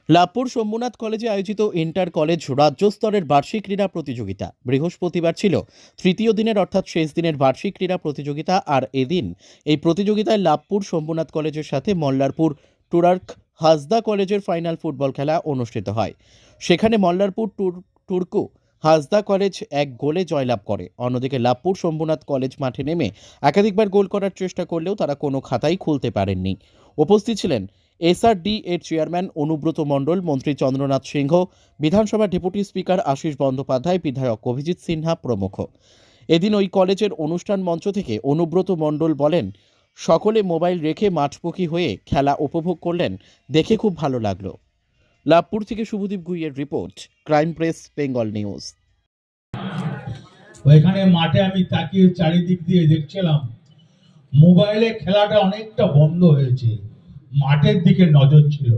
লাভপুর শম্ভুনাথ কলেজে আয়োজিত inter college রাজ্য স্তরের বার্ষিক ক্রীড়া প্রতিযোগিতা বৃহস্পতিবার ছিল তৃতীয় দিনের অর্থাৎ শেষ দিনের বার্ষিক ক্রীড়া প্রতিযোগিতা। আর এদিন এই প্রতিযোগিতায় লাভপুর শম্ভুনাথ কলেজের সাথে মল্লারপুর টুরার্ক হাসদা কলেজের ফাইনাল ফুটবল খেলা অনুষ্ঠিত হয়। সেখানে মল্লারপুর টুরকু হাসদা কলেজ 1 গোলে জয়লাভ করে। অন্যদিকে লাভপুর শম্ভুনাথ কলেজ মাঠে নেমে একাধিকবার গোল করার চেষ্টা করলেও তারা কোনো খাতাই খুলতে পারেননি। উপস্থিত ছিলেন এসআরডি এর চেয়ারম্যান অনুব্রত মণ্ডল, মন্ত্রী চন্দ্রনাথ সিংহ, বিধানসভার ডেপুটি স্পিকার আশিস বন্দ্যোপাধ্যায়, বিধায়ক অভিজিৎ সিনহা প্রমুখ। এদিন ওই কলেজের অনুষ্ঠান মঞ্চ থেকে অনুব্রত মণ্ডল বলেন, সকলে মোবাইল রেখে মাঠমুখী হয়ে খেলা উপভোগ করলেন, দেখে খুব ভালো লাগলো। লাভপুর থেকে শুভদীপ গুইয়ের report, crime press Bengal news. ওইখানে মাঠে আমি তাকিয়ে চারিদিক দিয়ে দেখছিলাম, মোবাইলে খেলাটা অনেকটা বন্ধ হয়েছে, মাঠের দিকে নজর ছিল।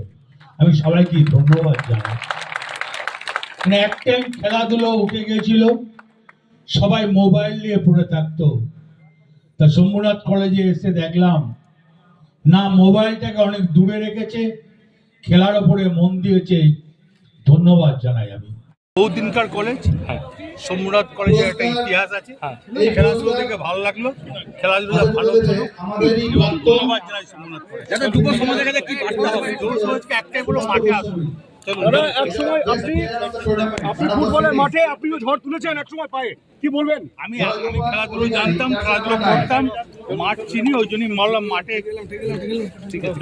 আমি সবাইকে ধন্যবাদ জানাই। মানে এক টাইম খেলাধুলো উঠে গিয়েছিল, সবাই মোবাইল নিয়ে পড়ে থাকতো। তা শম্ভুনাথ কলেজে এসে দেখলাম না, মোবাইলটাকে অনেক দূরে রেখেছে, খেলার উপরে মন দিয়েছে। ধন্যবাদ জানাই আমি। বহুদিনকার কলেজ, শম্ভুনাথ কলেজের একটা ইতিহাস আছে। খেলাধুলো দেখে ভালো লাগলো, খেলাধুলো ভালো হলো। ধন্যবাদ জানাই শম্ভুনাথ কলেজ। যাতে যুব সমাজের কাছে কি বার্তা হবে, যুব সমাজকে একটাই বলো, মাঠে আসুন। একসময় আপনি ফুটবলের মাঠে আপনিও ঝড় তুলেছেন একসময় পায়ে, কি বলবেন? আমি খেলাধুলো জানতাম, খেলাধুলো করতাম, মাঠ চিনি, ওই জন্যই মাঠে ঠিক আছে।